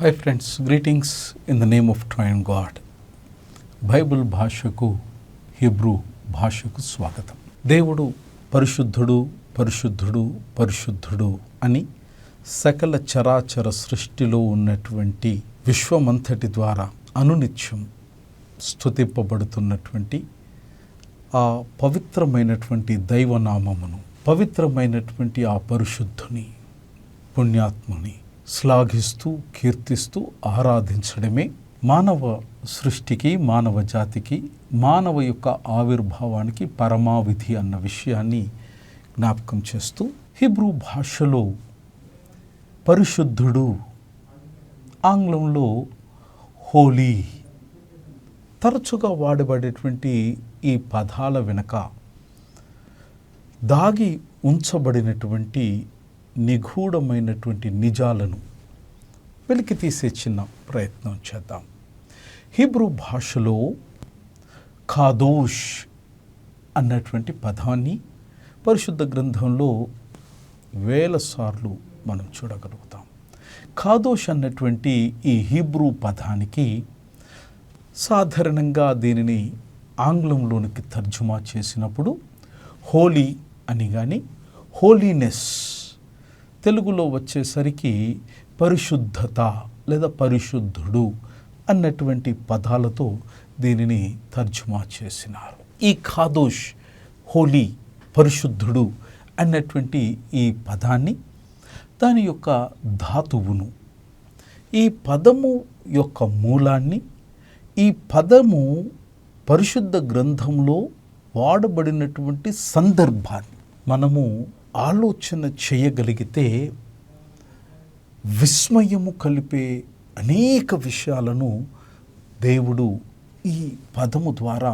Hi friends, greetings in the name of train God. Bible భాషకు, Hebrew భాషకు స్వాగతం. దేవుడు పరిశుద్ధుడు, పరిశుద్ధుడు, పరిశుద్ధుడు అని సకల చరాచర సృష్టిలో ఉన్నటువంటి విశ్వమంతటి ద్వారా అనునిత్యం స్తుతింపబడుతున్నటువంటి ఆ పవిత్రమైనటువంటి దైవనామమును, పవిత్రమైనటువంటి ఆ పరిశుద్ధుని, పుణ్యాత్ముని శ్లాఘిస్తూ, కీర్తిస్తూ ఆరాధించడమే మానవ సృష్టికి, మానవ జాతికి, మానవ యొక్క ఆవిర్భావానికి పరమావిధి అన్న విషయాన్ని జ్ఞాపకం చేస్తూ, హీబ్రూ భాషలో పరిశుద్ధుడు, ఆంగ్లంలో హోలీ తరచుగా వాడబడేటువంటి ఈ పదాల వెనుక దాగి ఉంచబడినటువంటి నిగూఢమైనటువంటి నిజాలను వెలికి తీసే చిన్న ప్రయత్నం చేద్దాం. హీబ్రూ భాషలో ఖాదోష్ అన్నటువంటి పదాన్ని పరిశుద్ధ గ్రంథంలో వేల సార్లు మనం చూడగలుగుతాం. ఖాదోష్ అన్నటువంటి ఈ హీబ్రూ పదానికి సాధారణంగా దీనిని ఆంగ్లంలోనికి తర్జుమా చేసినప్పుడు హోలీ అని కానీ, హోలీనెస్ తెలుగులో వచ్చేసరికి పరిశుద్ధత లేదా పరిశుద్ధుడు అన్నటువంటి పదాలతో దీనిని తర్జుమా చేసినారు. ఈ ఖాదోష్, హోలీ, పరిశుద్ధుడు అన్నటువంటి ఈ పదాన్ని, దాని యొక్క ధాతువును, ఈ పదము యొక్క మూలాన్ని, ఈ పదము పరిశుద్ధ గ్రంథంలో వాడబడినటువంటి సందర్భాన్ని మనము ఆలోచన చేయగలిగితే విస్మయము కలిపే అనేక విషయాలను దేవుడు ఈ పదము ద్వారా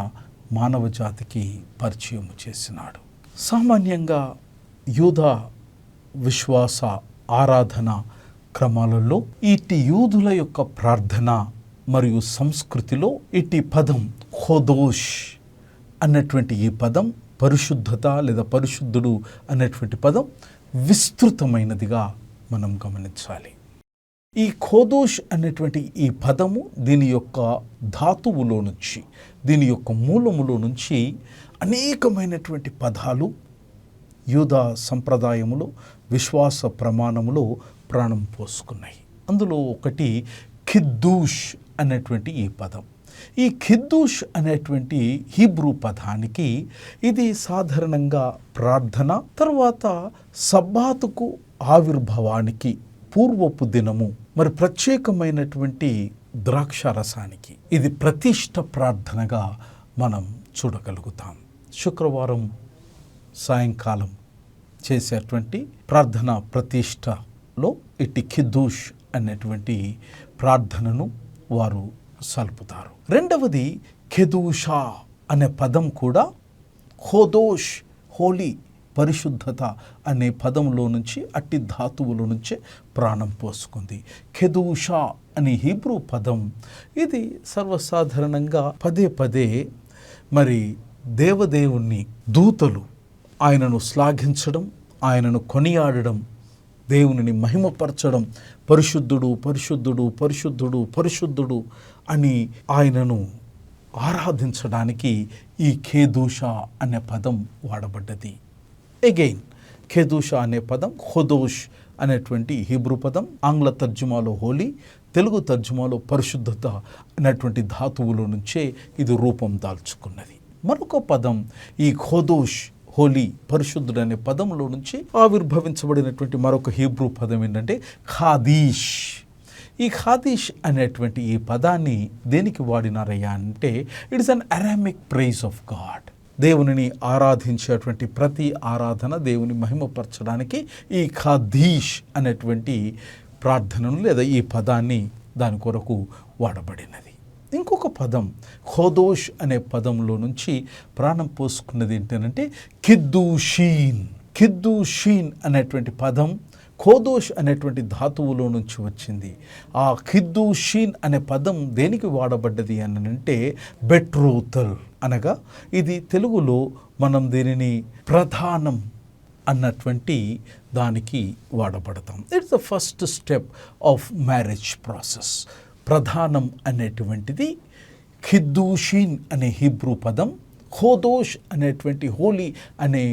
మానవ జాతికి పరిచయం చేసినాడు. సామాన్యంగా యూదా విశ్వాస ఆరాధన క్రమాలలో ఇటు యూదుల యొక్క ప్రార్థన మరియు సంస్కృతిలో ఇటు పదం ఖోదోష్ అన్నటువంటి ఈ పదం, పరిశుద్ధత లేదా పరిశుద్ధుడు అన్నటువంటి పదం విస్తృతమైనదిగా మనం గమనించాలి. ఈ ఖోదోష్ అనేటువంటి ఈ పదము దీని యొక్క ధాతువులో నుంచి, దీని యొక్క మూలములో నుంచి అనేకమైనటువంటి పదాలు యూదా సంప్రదాయములో, విశ్వాస ప్రమాణములో ప్రాణం పోసుకున్నాయి. అందులో ఒకటి ఖిద్దూష్ అనేటువంటి ఈ పదం. ఈ ఖిద్దూష్ అనేటువంటి హీబ్రూ పదానికి ఇది సాధారణంగా ప్రార్థన, తర్వాత సబ్బాతుకు ఆవిర్భావానికి పూర్వపు దినము, మరి ప్రత్యేకమైనటువంటి ద్రాక్షారసానికి ఇది ప్రతిష్ఠ ప్రార్థనగా మనం చూడగలుగుతాం. శుక్రవారం సాయంకాలం చేసేటువంటి ప్రార్థన ప్రతిష్టలో ఇట్టి ఖిద్దూష్ అనేటువంటి ప్రార్థనను వారు సల్పుతారు. రెండవది కెదూషా అనే పదం కూడా ఖోదోష్, హోలీ, పరిశుద్ధత అనే పదంలో నుంచి, అట్టి ధాతువుల నుంచే ప్రాణం పోసుకుంది. కెదూషా అనే హీబ్రూ పదం ఇది సర్వసాధారణంగా పదే పదే మరి దేవదేవుణ్ణి, దూతలు ఆయనను శ్లాఘించడం, ఆయనను కొనియాడడం, దేవునిని మహిమపరచడం, పరిశుద్ధుడు, పరిశుద్ధుడు, పరిశుద్ధుడు, పరిశుద్ధుడు అని ఆయనను ఆరాధించడానికి ఈ ఖేదూషా అనే పదం వాడబడ్డది. అగైన్ ఖేదూషా అనే పదం ఖోదోష్ అనేటువంటి హీబ్రూ పదం, ఆంగ్ల తర్జుమాలో హోలీ, తెలుగు తర్జుమాలో పరిశుద్ధత అనేటువంటి ధాతువుల నుంచే ఇది రూపం దాల్చుకున్నది. మరొక పదం ఈ ఖోదోష్, హోలీ, పరిశుద్ధుడు అనే పదంలో నుంచి ఆవిర్భవించబడినటువంటి మరొక హీబ్రూ పదం ఏంటంటే ఖాదీష్. ఈ ఖాదీష్ అనేటువంటి ఈ పదాన్ని దేనికి వాడినారయ్యా అంటే, it is an Aramaic praise of God. దేవునిని ఆరాధించేటువంటి ప్రతి ఆరాధన, దేవుని మహిమపరచడానికి ఈ ఖాదీష్ అనేటువంటి ప్రార్థనను లేదా ఈ పదాన్ని దాని కొరకు వాడబడినది. ఇంకొక పదం ఖోదోష్ అనే పదంలో నుంచి ప్రాణం పోసుకున్నది ఏంటంటే కిద్దూషీన్. కిద్దూషీన్ అనేటువంటి పదం ఖోదోష్ అనేటువంటి ధాతువులో నుంచి వచ్చింది. ఆ కిద్దూషీన్ అనే పదం దేనికి వాడబడ్డది అని అంటే బెట్రోతల్ అనగా ఇది తెలుగులో మనం దీనిని ప్రధానం అన్నటువంటి దానికి వాడబడతాం. It's the first step of marriage process. ప్రధానం అనేటువంటిది కిద్దూషీన్ అనే హీబ్రూ పదం ఖోదోష్ అనేటువంటి హోలీ అనే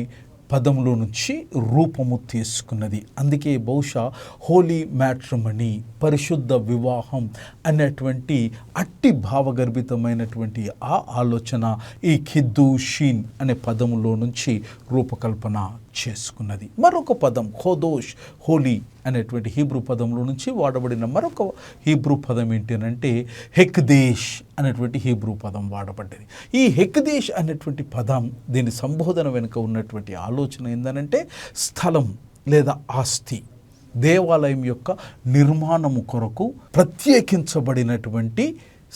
పదంలో నుంచి రూపము తీసుకున్నది. అందుకే బహుశా హోలీ మ్యాట్రిమనీ, పరిశుద్ధ వివాహం అనేటువంటి అట్టి భావగర్భితమైనటువంటి ఆ ఆలోచన ఈ కిద్దూషీన్ అనే పదములో నుంచి రూపకల్పన చేసుకున్నది. మరొక పదం ఖోదోష్, హోలీ అనేటువంటి హీబ్రూ పదంలో నుంచి వాడబడిన మరొక హీబ్రూ పదం ఏంటంటే హెక్దేష్ అనేటువంటి హీబ్రూ పదం వాడబడ్డది. ఈ హెక్దేష్ అనేటువంటి పదం, దీని సంబోధన వెనుక ఉన్నటువంటి ఆలోచన ఏంటంటే స్థలం లేదా ఆస్తి, దేవాలయం యొక్క నిర్మాణము కొరకు ప్రత్యేకించబడినటువంటి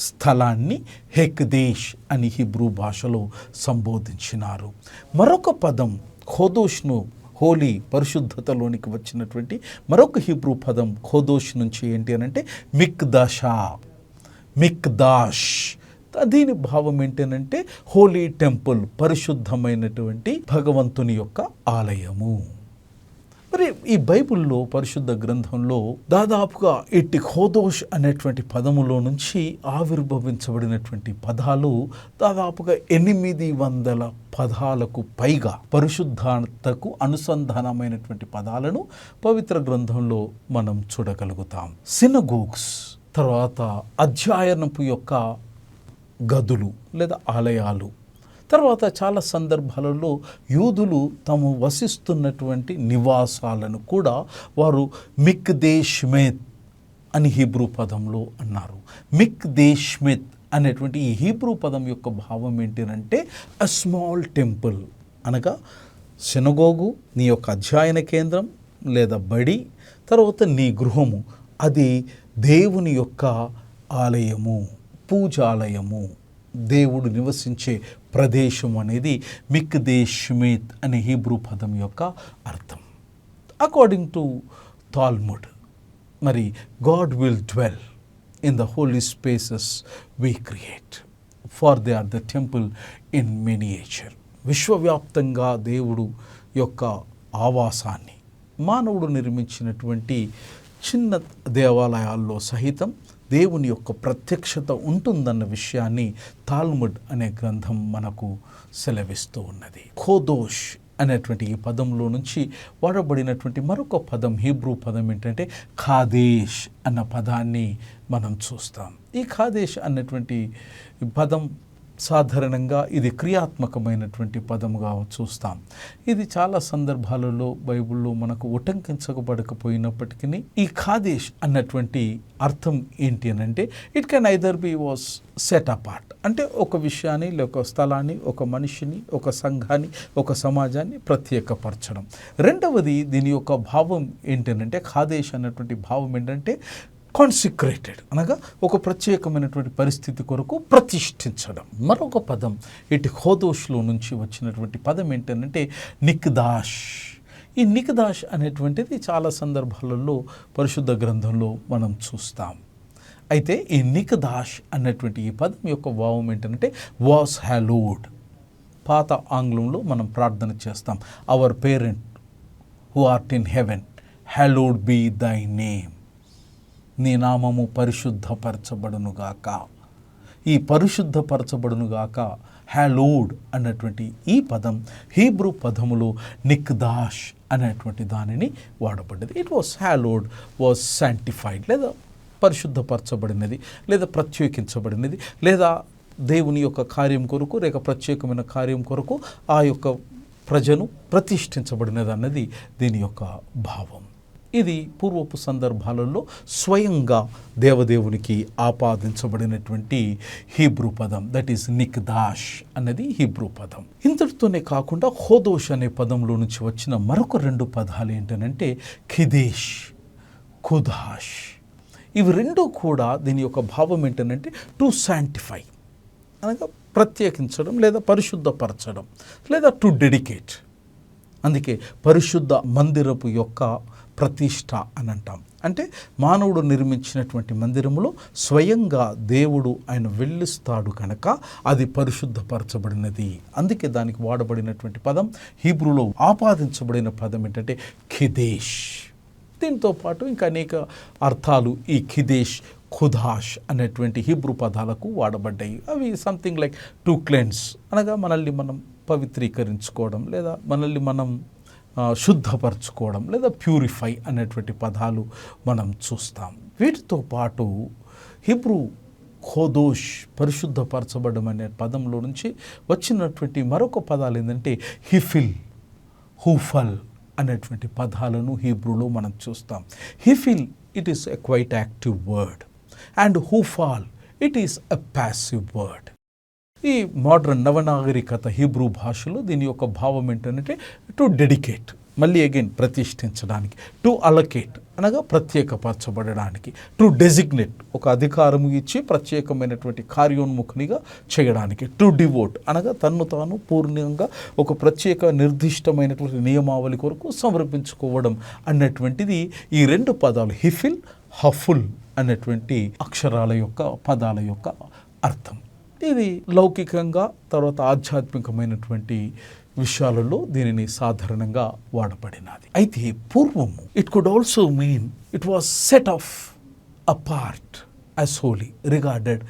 స్థలాన్ని హెక్దేష్ అని హీబ్రూ భాషలో సంబోధించినారు. మరొక పదం ఖోదోష్ను, హోలీ పరిశుద్ధతలోనికి వచ్చినటువంటి మరొక హీబ్రూ పదం ఖోదోష్ నుంచి ఏంటి అని అంటే మిక్దాష్. దీని భావం ఏంటంటే హోలీ టెంపుల్, పరిశుద్ధమైనటువంటి భగవంతుని యొక్క ఆలయము. మరి ఈ బైబిల్లో, పరిశుద్ధ గ్రంథంలో దాదాపుగా ఇట్టి ఖోదోష్ అనేటువంటి పదములో నుంచి ఆవిర్భవించబడినటువంటి పదాలు దాదాపుగా 800 పదాలకు పైగా పరిశుద్ధతకు అనుసంధానమైనటువంటి పదాలను పవిత్ర గ్రంథంలో మనం చూడగలుగుతాం. సినగోగ్స్, తర్వాత అధ్యయనపు యొక్క గదులు లేదా ఆలయాలు, తర్వాత చాలా సందర్భాలలో యూదులు తాము వసిస్తున్నటువంటి నివాసాలను కూడా వారు మిక్దేష్మెత్ అని హీబ్రూ పదంలో అన్నారు. మిక్దేష్మెత్ అనేటువంటి ఈ హీబ్రూ పదం యొక్క భావం ఏంటంటే అ స్మాల్ టెంపుల్, అనగా సినగోగు నీ యొక్క అధ్యయన కేంద్రం లేదా బడి, తర్వాత నీ గృహము, అది దేవుని యొక్క ఆలయము, పూజాలయము, దేవుడు నివసించే ప్రదేశం అనేది మిక్దేష్మెత్ అనే హీబ్రూ పదం యొక్క అర్థం. అకార్డింగ్ టు తాల్ముడ్, మరి God will dwell in the holy spaces we create, for they are the temple in miniature. విశ్వవ్యాప్తంగా దేవుడు యొక్క ఆవాసాన్ని మానవుడు నిర్మించినటువంటి చిన్న దేవాలయాల్లో సహితం దేవుని యొక్క ప్రత్యక్షత ఉంటుందన్న విషయాన్ని తాల్ముడ్ అనే గ్రంథం మనకు సెలవిస్తూ ఉన్నది. ఖోదోష్ అనేటువంటి ఈ పదంలో నుంచి వాడబడినటువంటి మరొక పదం, హీబ్రూ పదం ఏంటంటే ఖాదేష్ అన్న పదాన్ని మనం చూస్తాం. ఈ ఖాదేష్ అన్నటువంటి పదం సాధారణంగా ఇది క్రియాత్మకమైనటువంటి పదముగా చూస్తాం. ఇది చాలా సందర్భాలలో బైబిల్లో మనకు ఉటంకించబడకపోయినప్పటికీ ఈ ఖాదేష్ అన్నటువంటి అర్థం ఏంటి అని అంటే it can either B was set apart, అంటే ఒక విషయాన్ని, ఒక స్థలాన్ని, ఒక మనిషిని, ఒక సంఘాన్ని, ఒక సమాజాన్ని ప్రత్యేకపరచడం. రెండవది దీని యొక్క భావం ఏంటంటే ఖాదేష్ అన్నటువంటి భావం ఏంటంటే కాన్సిక్రేటెడ్, అనగా ఒక ప్రత్యేకమైనటువంటి పరిస్థితి కొరకు ప్రతిష్ఠించడం. మరొక పదం ఇటు ఖోదోష్లో నుంచి వచ్చినటువంటి పదం ఏంటంటే నిక్దాష్. ఈ నిక్దాష్ అనేటువంటిది చాలా సందర్భాలలో పరిశుద్ధ గ్రంథంలో మనం చూస్తాం. అయితే ఈ నిక్దాష్ అన్నటువంటి ఈ పదం యొక్క భావం ఏంటంటే వాస్ హ్యాలోడ్. పాత ఆంగ్లంలో మనం ప్రార్థన చేస్తాం, our parent who art in heaven, hallowed be thy name, నీ నామము పరిశుద్ధపరచబడునుగాక. ఈ పరిశుద్ధపరచబడునుగాక, హ్యాలోడ్ అన్నటువంటి ఈ పదం హీబ్రూ పదములో నిక్దాష్ అనేటువంటి దానిని వాడబడ్డది. It was hallowed, was sanctified, లేదా పరిశుద్ధపరచబడినది, లేదా ప్రత్యేకించబడినది, లేదా దేవుని యొక్క కార్యం కొరకు, లేక ప్రత్యేకమైన కార్యం కొరకు ఆ యొక్క ప్రజను ప్రతిష్ఠించబడినది అన్నది దీని యొక్క భావం. ఇది పూర్వపు సందర్భాలలో స్వయంగా దేవదేవునికి ఆపాదించబడినటువంటి హీబ్రూ పదం, దట్ ఈస్ నిక్దాష్ అన్నది హీబ్రూ పదం. ఇంతటితోనే కాకుండా ఖోదోష్ అనే పదంలో నుంచి వచ్చిన మరొక 2 పదాలు ఏంటంటే ఖిదేష్, ఖుదాష్. ఇవి రెండు కూడా దీని యొక్క భావం ఏంటంటే టు శాంటిఫై, అనగా ప్రత్యేకించడం లేదా పరిశుద్ధపరచడం, లేదా టు డెడికేట్. అందుకే పరిశుద్ధ మందిరపు యొక్క ప్రతిష్ఠ అని అంటాం. అంటే మానవుడు నిర్మించినటువంటి మందిరములో స్వయంగా దేవుడు ఆయన వెళ్ళిస్తాడు కనుక అది పరిశుద్ధపరచబడినది. అందుకే దానికి వాడబడినటువంటి పదం, హీబ్రూలో ఆపాదించబడిన పదం ఏంటంటే ఖిదేష్. దీంతో పాటు ఇంకా అనేక అర్థాలు ఈ ఖిదేష్, ఖుదాష్ అనేటువంటి హీబ్రూ పదాలకు వాడబడ్డాయి. అవి సంథింగ్ లైక్ టు క్లెన్స్, అనగా మనల్ని మనం పవిత్రీకరించుకోవడం, లేదా మనల్ని మనం శుద్ధపరచుకోవడం, లేదా ప్యూరిఫై అనేటువంటి పదాలు మనం చూస్తాం. వీటితో పాటు హీబ్రూ ఖోదోష్, పరిశుద్ధపరచబడడం అనే పదంలో నుంచి వచ్చినటువంటి మరొక పదాలు ఏంటంటే హిఫిల్, హూఫల్ అనేటువంటి పదాలను హీబ్రూలో మనం చూస్తాం. హిఫిల్, it is a quite active word, and హూఫాల్, it is a passive word. ఈ మోడర్న్ నవనాగరికత హీబ్రూ భాషలో దీని యొక్క భావం ఏంటంటే టు డెడికేట్, మళ్ళీ అగైన్ ప్రతిష్ఠించడానికి, టు అలకేట్ అనగా ప్రత్యేకపరచబడడానికి, టు డెసిగ్నేట్ ఒక అధికారం ఇచ్చి ప్రత్యేకమైనటువంటి కార్యోన్ముఖునిగా చేయడానికి, టు డివోట్ అనగా తన్ను తాను పూర్ణంగా ఒక ప్రత్యేక నిర్దిష్టమైనటువంటి నియమావళి కొరకు సమర్పించుకోవడం అన్నటువంటిది ఈ రెండు పదాలు హిఫిల్, హఫుల్ అనేటువంటి అక్షరాల యొక్క పదాల యొక్క అర్థం. ఇది లౌకికంగా తర్వాత ఆధ్యాత్మికమైనటువంటి విషయాలలో దీనిని సాధారణంగా వాడబడినది. అయితే పూర్వము it could also mean it was set of apart as holy, regarded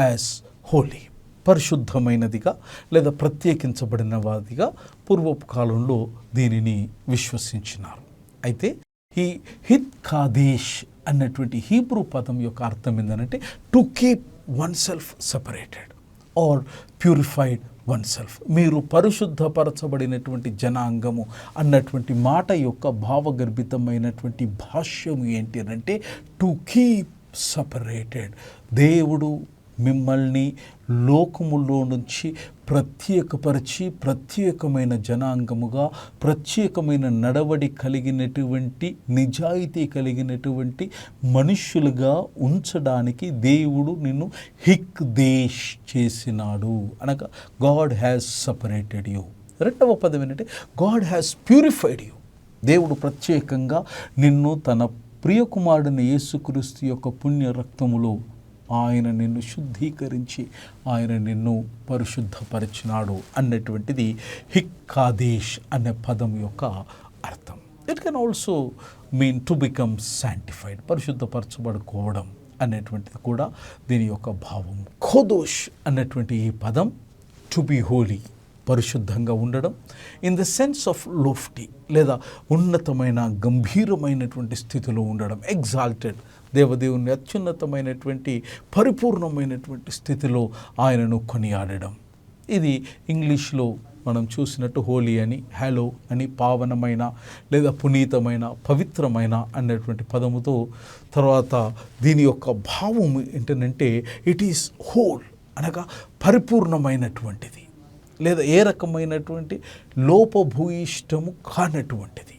as holy, పరిశుద్ధమైనదిగా లేదా ప్రత్యేకించబడినవాదిగా పూర్వపు కాలంలో దీనిని విశ్వసించినారు. అయితే ఈ హిత్ కాదేష్ అన్నటువంటి హీబ్రూ పదం యొక్క అర్థం ఏంటంటే to keep oneself separated or purified oneself. మీరు పరిశుద్ధపరచబడినటువంటి జనాంగము అన్నటువంటి మాట యొక్క భావగర్భితమైనటువంటి భాష్యము ఏంటి అంటే టు కీప్ సపరేటెడ్. దేవుడు మిమ్మల్ని లోకములో నుంచి ప్రత్యేకపరిచి ప్రత్యేకమైన జనాంగముగా, ప్రత్యేకమైన నడవడి కలిగినటువంటి, నిజాయితీ కలిగినటువంటి మనుష్యులుగా ఉంచడానికి దేవుడు నిన్ను హిక్దేష్ చేసినాడు అనగా గాడ్ హ్యాస్ సపరేటెడ్ యూ. రెండవ పదం ఏంటంటే గాడ్ హ్యాస్ ప్యూరిఫైడ్ యూ. దేవుడు ప్రత్యేకంగా నిన్ను తన ప్రియకుమారుడిని యేసుక్రీస్తు యొక్క పుణ్య రక్తములో ఆయన నిన్ను శుద్ధీకరించి ఆయన నిన్ను పరిశుద్ధపరిచినాడు అన్నటువంటిది హిక్కాదేశ్ అనే పదం యొక్క అర్థం. It can also mean to become sanctified, పరిశుద్ధపరచబడుకోవడం అనేటువంటిది కూడా దీని యొక్క భావం. ఖోదోష్ అన్నటువంటి ఈ పదం టు బి హోలీ, పరిశుద్ధంగా ఉండడం, ఇన్ ద సెన్స్ ఆఫ్ లోఫ్టీ లేదా ఉన్నతమైన గంభీరమైనటువంటి స్థితిలో ఉండడం, ఎగ్జాల్టెడ్, దేవదేవుని అత్యున్నతమైనటువంటి పరిపూర్ణమైనటువంటి స్థితిలో ఆయనను కొనియాడడం. ఇది ఇంగ్లీష్లో మనం చూసినట్టు హోలీ అని, హ్యాలో అని, పావనమైన లేదా పునీతమైన, పవిత్రమైన అన్నటువంటి పదముతో తర్వాత దీని యొక్క భావం ఏంటంటే ఇట్ ఈస్ హోల్ అనగా పరిపూర్ణమైనటువంటిది లేదా ఏ రకమైనటువంటి లోపభూయిష్టము కానటువంటిది.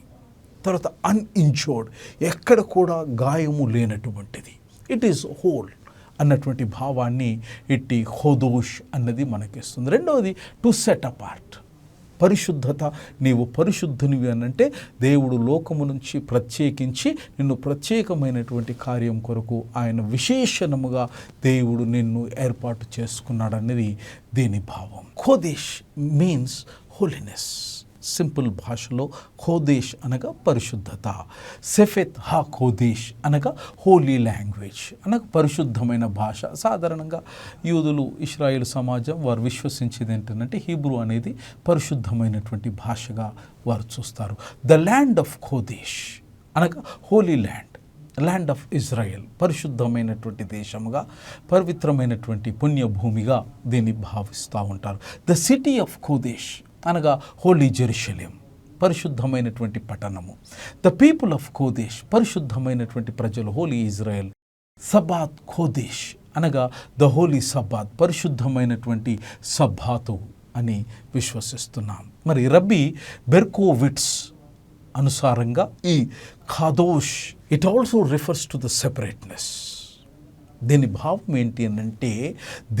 తర్వాత అన్ఇంజోర్డ్, ఎక్కడ కూడా గాయము లేనటువంటిది. ఇట్ ఈస్ హోల్ అన్నటువంటి భావాన్ని ఇట్టి ఖోదోష్ అన్నది మనకిస్తుంది. రెండవది టు సెట్ అపార్ట్, పరిశుద్ధత. నీవు పరిశుద్ధునివి అనంటే దేవుడు లోకము నుంచి ప్రత్యేకించి నిన్ను ప్రత్యేకమైనటువంటి కార్యం కొరకు ఆయన విశేషణముగా దేవుడు నిన్ను ఏర్పాటు చేసుకున్నాడనేది దీని భావం. ఖోదేష్ మీన్స్ హోలీనెస్. సింపుల్ భాషలో ఖోదేష్ అనగా పరిశుద్ధత. సెఫెత్ హా ఖోదేష్ అనగా హోలీ లాంగ్వేజ్ అనగా పరిశుద్ధమైన భాష. సాధారణంగా యూదులు, ఇశ్రాయేల్ సమాజం వారు విశ్వసించేది ఏంటంటే హీబ్రూ అనేది పరిశుద్ధమైనటువంటి భాషగా వారు చూస్తారు. ద ల్యాండ్ ఆఫ్ ఖోదేష్ అనగా Holi land, land of Israel, పరిశుద్ధమైనటువంటి దేశముగా, పవిత్రమైనటువంటి పుణ్యభూమిగా దీన్ని భావిస్తూ ఉంటారు. ద సిటీ ఆఫ్ ఖోదేష్ అనగా హోలీ జెరూసలేం, పరిశుద్ధమైనటువంటి పట్టణము. ద పీపుల్ ఆఫ్ ఖోదేష్, పరిశుద్ధమైనటువంటి ప్రజలు, హోలీ ఇజ్రాయెల్. సబాత్ ఖోదేష్ అనగా ద హోలీ సబ్బాత్, పరిశుద్ధమైనటువంటి సబ్బాతు అని విశ్వసిస్తున్నాం. మరి రబ్బీ బెర్కోవిట్స్ అనుసారంగా ఈ ఖాదోష్ it also refers to the separateness. దీని భావం ఏంటి అనంటే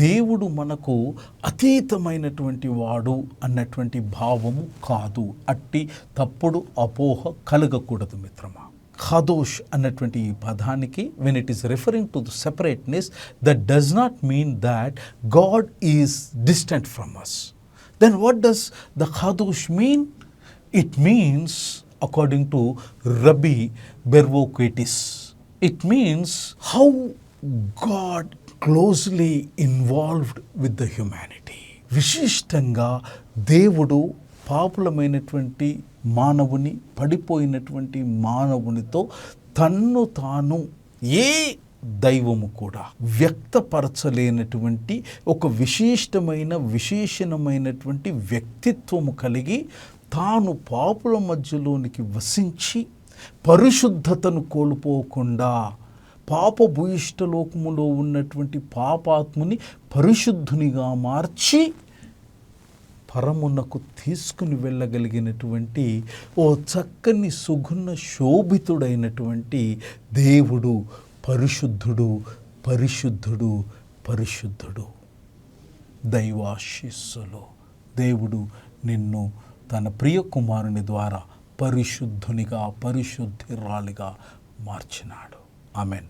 దేవుడు మనకు అతీతమైనటువంటి వాడు అన్నటువంటి భావము కాదు. అట్టి తప్పుడు అపోహ కలగకూడదు మిత్రమా. ఖాదోష్ అన్నటువంటి ఈ పదానికి when it is referring to the separateness, that does not mean that God is distant from us. Then what does the ఖాదోష్ mean? It means, according to Rabbi Bervoquetis, it means how God closely involved with the humanity. విశిష్టంగా దేవుడు పాపులమైనటువంటి మానవుని, పడిపోయినటువంటి మానవునితో తన్ను తాను ఏ దైవము కూడా వ్యక్తపరచలేనటువంటి ఒక విశేషణమైనటువంటి వ్యక్తిత్వము కలిగి తాను పాపుల మధ్యలోనికి వసించి పరిశుద్ధతను కోల్పోకుండా పాపభూయిష్టలోకములో ఉన్నటువంటి పాపాత్ముని పరిశుద్ధునిగా మార్చి పరమునకు తీసుకుని వెళ్ళగలిగినటువంటి ఓ చక్కని సుగుణ శోభితుడైనటువంటి దేవుడు పరిశుద్ధుడు, పరిశుద్ధుడు, పరిశుద్ధుడు. దైవాశీస్సులో దేవుడు నిన్ను తన ప్రియ కుమారుని ద్వారా పరిశుద్ధునిగా, పరిశుద్ధిరాలిగా మార్చినాడు. ఆమెన్.